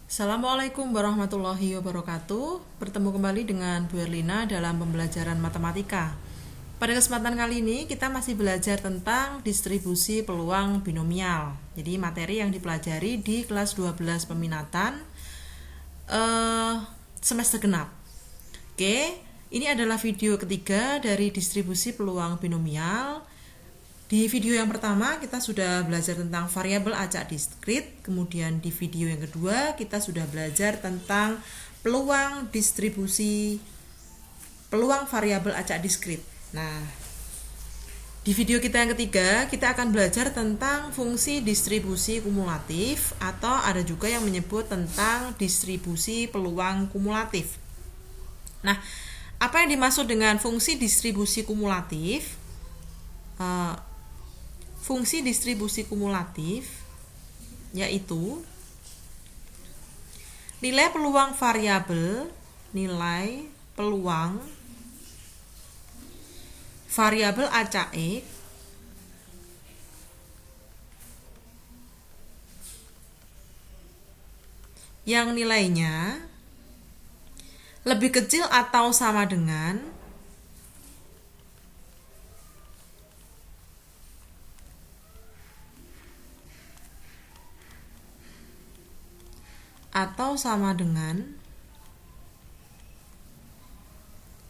Assalamualaikum warahmatullahi wabarakatuh. Bertemu kembali dengan Bu Erlina dalam pembelajaran matematika. Pada kesempatan kali ini kita masih belajar tentang distribusi peluang binomial. Jadi materi yang dipelajari di kelas 12 peminatan semester genap. Oke, ini adalah video ketiga dari distribusi peluang binomial. Di video yang pertama kita sudah belajar tentang variabel acak diskrit, kemudian di video yang kedua kita sudah belajar tentang peluang distribusi peluang variabel acak diskrit. Nah, di video kita yang ketiga kita akan belajar tentang fungsi distribusi kumulatif atau ada juga yang menyebut tentang distribusi peluang kumulatif. Nah, apa yang dimaksud dengan fungsi distribusi kumulatif? Fungsi distribusi kumulatif yaitu nilai peluang variabel acak X yang nilainya lebih kecil atau sama dengan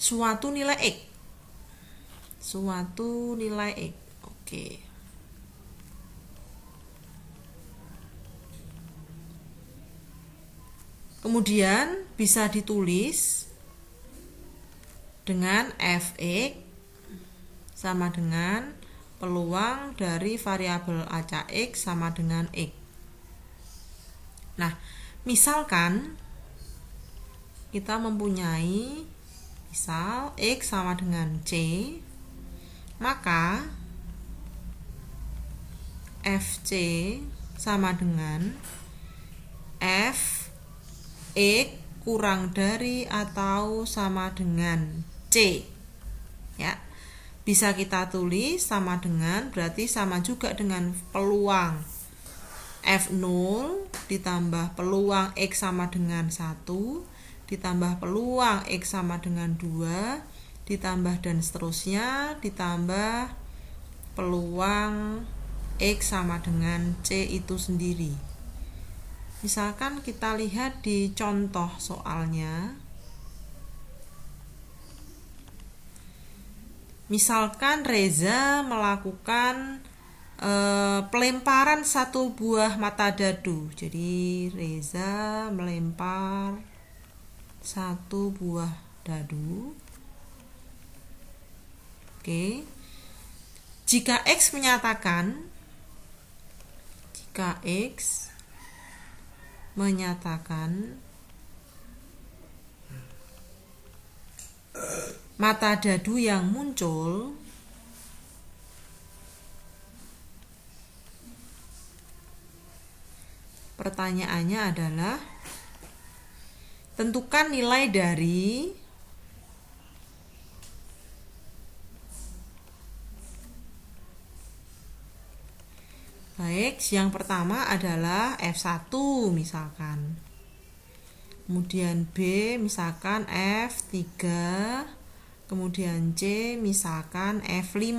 suatu nilai X. Oke. Kemudian bisa ditulis dengan fx sama dengan peluang dari variabel acak X sama dengan X. Nah, misalkan kita mempunyai X sama dengan C, maka FC sama dengan F X kurang dari atau sama dengan C. Ya. Bisa kita tulis sama dengan, berarti sama juga dengan peluang F0 ditambah peluang X sama dengan 1 ditambah peluang X sama dengan 2 ditambah dan seterusnya ditambah peluang X sama dengan C itu sendiri. Misalkan kita lihat di contoh soalnya. Misalkan Reza melakukan pelemparan satu buah mata dadu. Jadi Reza melempar satu buah dadu. Oke. Jika X menyatakan mata dadu yang muncul pertanyaannya adalah tentukan nilai dari baik, yang pertama adalah F1 misalkan. Kemudian B misalkan F3, kemudian C misalkan F5.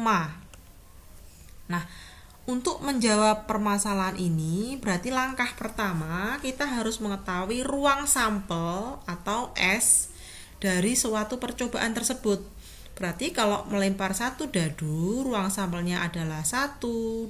Nah, untuk menjawab permasalahan ini, berarti langkah pertama kita harus mengetahui ruang sampel atau S dari suatu percobaan tersebut. Berarti kalau melempar satu dadu, ruang sampelnya adalah 1,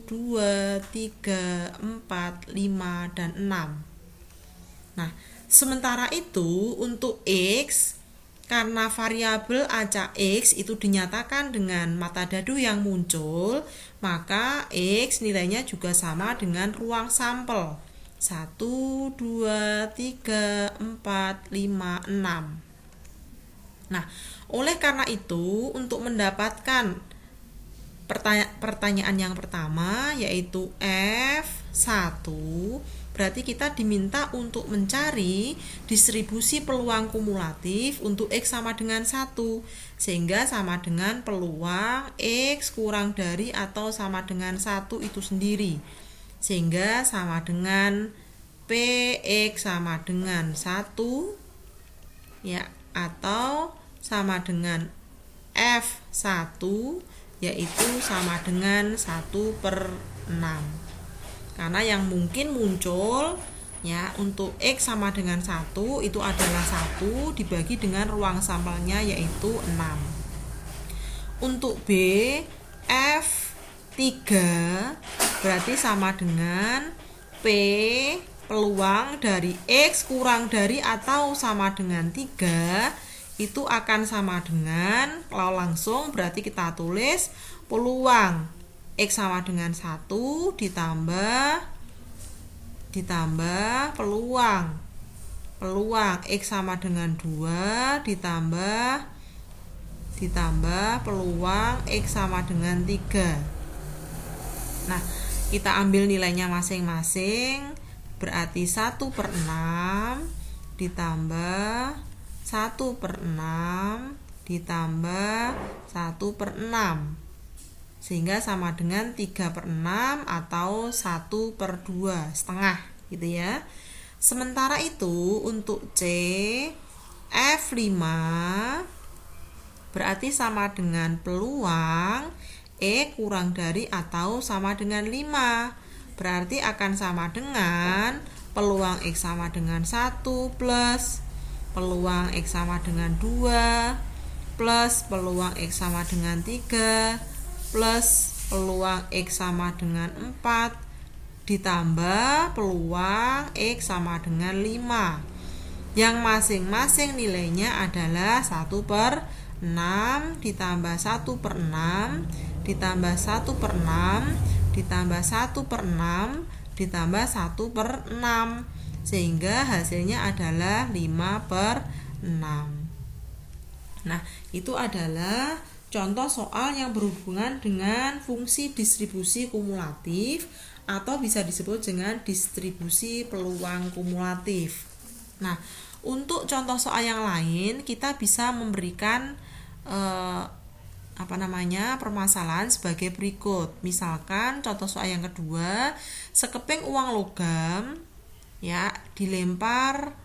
2, 3, 4, 5, dan 6. Nah, sementara itu untuk X, karena variabel acak X itu dinyatakan dengan mata dadu yang muncul, maka X nilainya juga sama dengan ruang sampel 1, 2, 3, 4, 5, 6. Nah, oleh karena itu untuk mendapatkan pertanyaan yang pertama yaitu F1, berarti kita diminta untuk mencari distribusi peluang kumulatif untuk X sama dengan 1, sehingga sama dengan peluang X kurang dari atau sama dengan 1 itu sendiri, sehingga sama dengan Px sama dengan 1 ya, atau sama dengan F1 yaitu sama dengan 1/6. Karena yang mungkin muncul ya untuk X sama dengan 1 itu adalah 1 dibagi dengan ruang sampelnya yaitu 6. Untuk B, F3 berarti sama dengan P peluang dari X kurang dari atau sama dengan 3 itu akan sama dengan, kalau langsung berarti kita tulis peluang X sama dengan 1 ditambah peluang X sama dengan 2 ditambah peluang X sama dengan 3. Nah, kita ambil nilainya masing-masing, berarti 1/6 ditambah 1/6 ditambah 1/6 sehingga sama dengan 3/6 atau 1/2 setengah gitu ya. Sementara itu untuk C, F5 berarti sama dengan peluang E kurang dari atau sama dengan 5. Berarti akan sama dengan peluang X sama dengan 1 plus peluang X sama dengan 2 plus peluang X sama dengan 3 plus peluang X sama dengan 4 ditambah peluang X sama dengan 5 yang masing-masing nilainya adalah 1/6 ditambah 1/6 ditambah 1/6 ditambah 1/6 ditambah 1/6 sehingga hasilnya adalah 5/6. Nah, itu adalah contoh soal yang berhubungan dengan fungsi distribusi kumulatif atau bisa disebut dengan distribusi peluang kumulatif. Nah, untuk contoh soal yang lain kita bisa memberikan permasalahan sebagai berikut. Misalkan contoh soal yang kedua, sekeping uang logam ya dilempar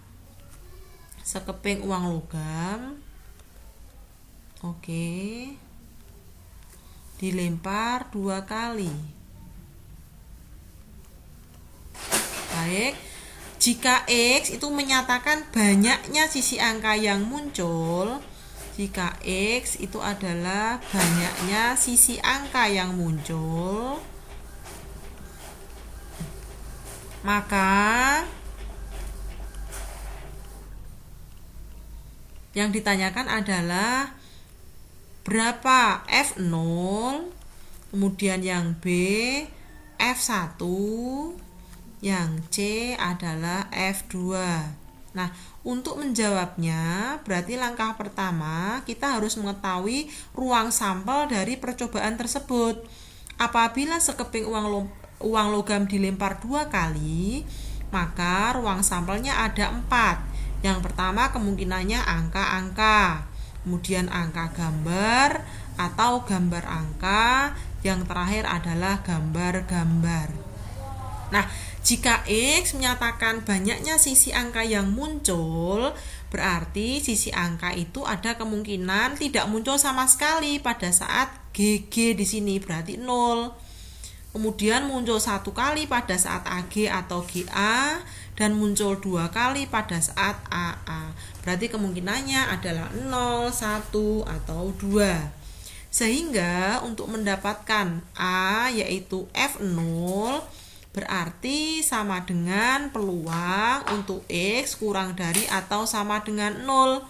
sekeping uang logam. Oke. Dilempar 2 kali. Baik. Jika X itu menyatakan banyaknya sisi angka yang muncul, jika X itu adalah banyaknya sisi angka yang muncul, maka yang ditanyakan adalah berapa F0, kemudian yang B F1, yang C adalah F2. Nah, untuk menjawabnya berarti langkah pertama kita harus mengetahui ruang sampel dari percobaan tersebut. Apabila sekeping uang logam dilempar 2 kali, maka ruang sampelnya ada 4. Yang pertama kemungkinannya angka-angka, kemudian angka gambar atau gambar angka, yang terakhir adalah gambar-gambar. Nah, jika X menyatakan banyaknya sisi angka yang muncul, berarti sisi angka itu ada kemungkinan tidak muncul sama sekali pada saat GG di sini, berarti 0. Kemudian muncul 1 kali pada saat AG atau GA, dan muncul 2 kali pada saat AA. Berarti kemungkinannya adalah 0, 1, atau 2. Sehingga untuk mendapatkan A yaitu F0 berarti sama dengan peluang untuk X kurang dari atau sama dengan 0,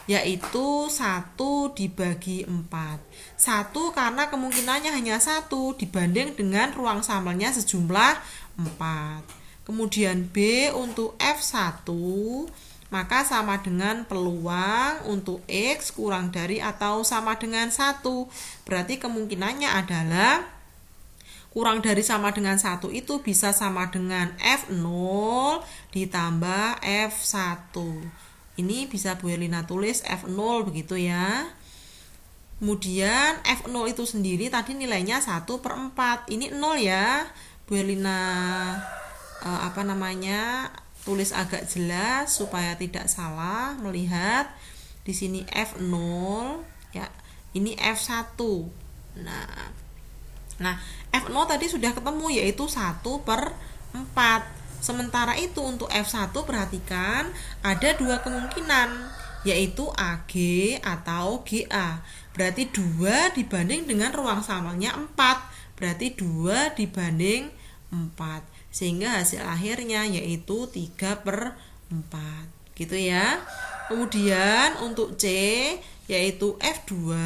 yaitu 1 dibagi 4. 1 karena kemungkinannya hanya 1 dibanding dengan ruang sampelnya sejumlah 4. Kemudian B untuk F1 maka sama dengan peluang untuk X kurang dari atau sama dengan 1. Berarti kemungkinannya adalah kurang dari sama dengan 1 itu bisa sama dengan F0 ditambah F1. Ini bisa Bu Herlina tulis F0 begitu ya. Kemudian F0 itu sendiri tadi nilainya 1/4. Ini 0 ya. Bu Herlina tulis agak jelas supaya tidak salah melihat di sini F0 ya. Ini F1. Nah, F0 tadi sudah ketemu yaitu 1/4. Sementara itu untuk F1 perhatikan ada dua kemungkinan yaitu AG atau GA. Berarti 2 dibanding dengan ruang sampelnya 4. Berarti 2 dibanding 4. Sehingga hasil akhirnya yaitu 3/4. Gitu ya. Kemudian untuk C yaitu F2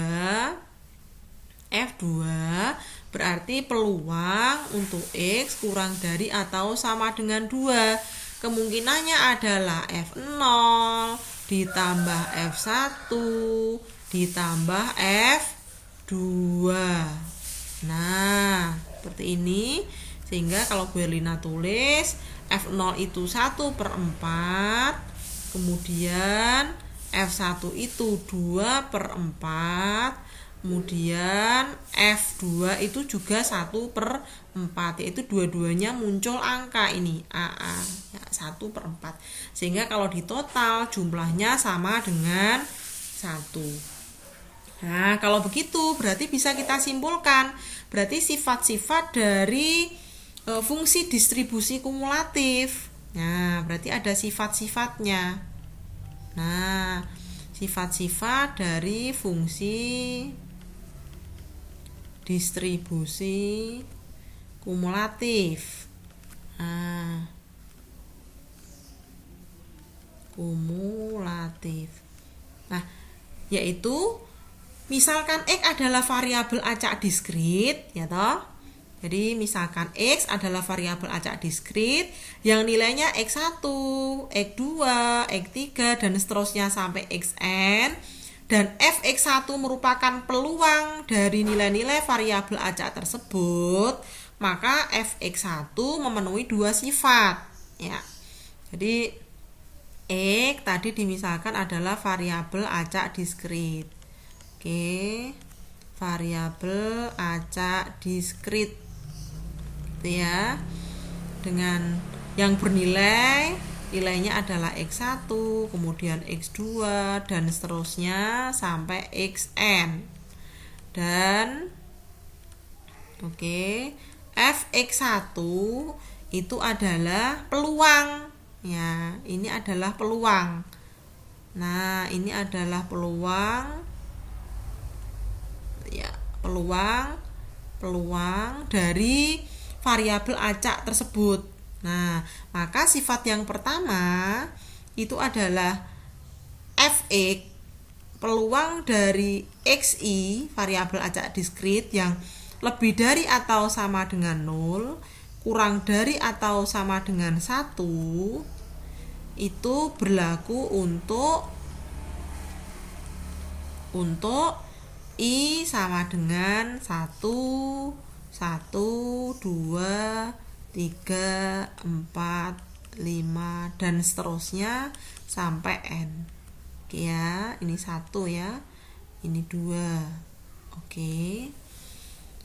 berarti peluang untuk X kurang dari atau sama dengan 2. Kemungkinannya adalah F0 ditambah F1 ditambah F2. Nah, seperti ini. Sehingga kalau Bu Erlina tulis F0 itu 1/4, kemudian F1 itu 2/4, kemudian F2 itu juga 1/4, yaitu dua-duanya muncul angka ini AA ya, 1/4. Sehingga kalau ditotal jumlahnya sama dengan 1. Nah, kalau begitu berarti bisa kita simpulkan. Berarti sifat-sifat dari fungsi distribusi kumulatif. Nah, berarti ada sifat-sifatnya. Nah, sifat-sifat dari fungsi distribusi kumulatif. Nah, kumulatif. Nah, yaitu misalkan X adalah variabel acak diskrit, ya toh? Jadi misalkan X adalah variabel acak diskrit yang nilainya X1, X2, X3 dan seterusnya sampai Xn, dan Fx1 merupakan peluang dari nilai-nilai variabel acak tersebut, maka Fx1 memenuhi dua sifat ya. Jadi X tadi dimisalkan adalah variabel acak diskrit. Oke, variabel acak diskrit gitu ya, dengan yang nilainya adalah X1, kemudian X2 dan seterusnya sampai Xn. Dan Fx1 itu adalah peluang ya, ini adalah peluang. Nah, ini adalah peluang ya, peluang dari variabel acak tersebut. Nah, maka sifat yang pertama itu adalah Fx, peluang dari Xi, variabel acak diskrit yang lebih dari atau sama dengan 0, kurang dari atau sama dengan 1, itu berlaku untuk I sama dengan 1, 1, 2, 3, 4, 5 dan seterusnya sampai N. Oke ya, ini 1 ya, ini 2. Oke.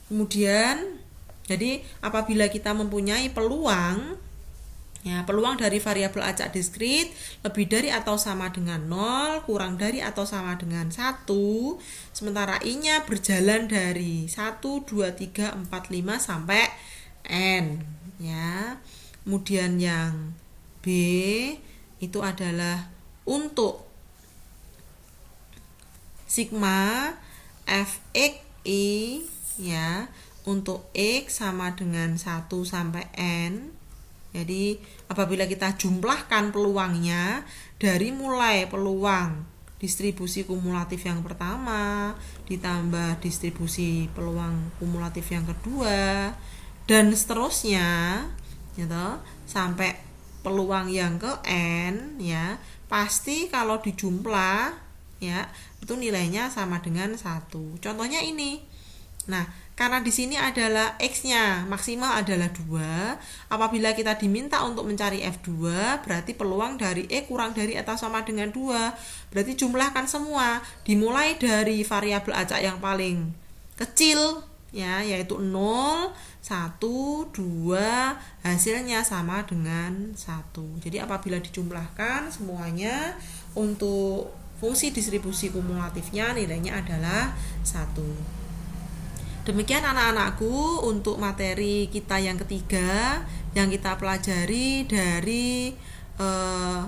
Kemudian jadi apabila kita mempunyai peluang ya, peluang dari variabel acak diskrit lebih dari atau sama dengan 0, kurang dari atau sama dengan 1, sementara I-nya berjalan dari 1, 2, 3, 4, 5 sampai N ya. Kemudian yang B itu adalah untuk sigma Fxi ya, untuk X sama dengan 1 sampai N. Jadi apabila kita jumlahkan peluangnya dari mulai peluang distribusi kumulatif yang pertama ditambah distribusi peluang kumulatif yang kedua dan seterusnya gitu, sampai peluang yang ke N ya, pasti kalau dijumlah ya itu nilainya sama dengan 1. Contohnya ini. Nah, karena di sini adalah X-nya maksimal adalah 2, apabila kita diminta untuk mencari F2, berarti peluang dari E kurang dari atau sama dengan 2. Berarti jumlahkan semua, dimulai dari variabel acak yang paling kecil ya, yaitu 0 1, 2, hasilnya sama dengan 1. Jadi apabila dijumlahkan semuanya untuk fungsi distribusi kumulatifnya nilainya adalah 1. Demikian anak-anakku untuk materi kita yang ketiga yang kita pelajari dari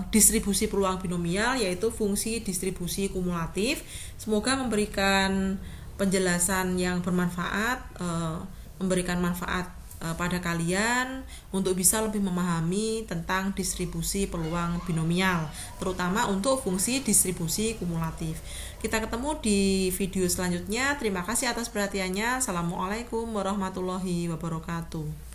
distribusi peluang binomial, yaitu fungsi distribusi kumulatif. Semoga memberikan penjelasan yang bermanfaat, memberikan manfaat pada kalian untuk bisa lebih memahami tentang distribusi peluang binomial, terutama untuk fungsi distribusi kumulatif. Kita ketemu di video selanjutnya. Terima kasih atas perhatiannya. Assalamualaikum warahmatullahi wabarakatuh.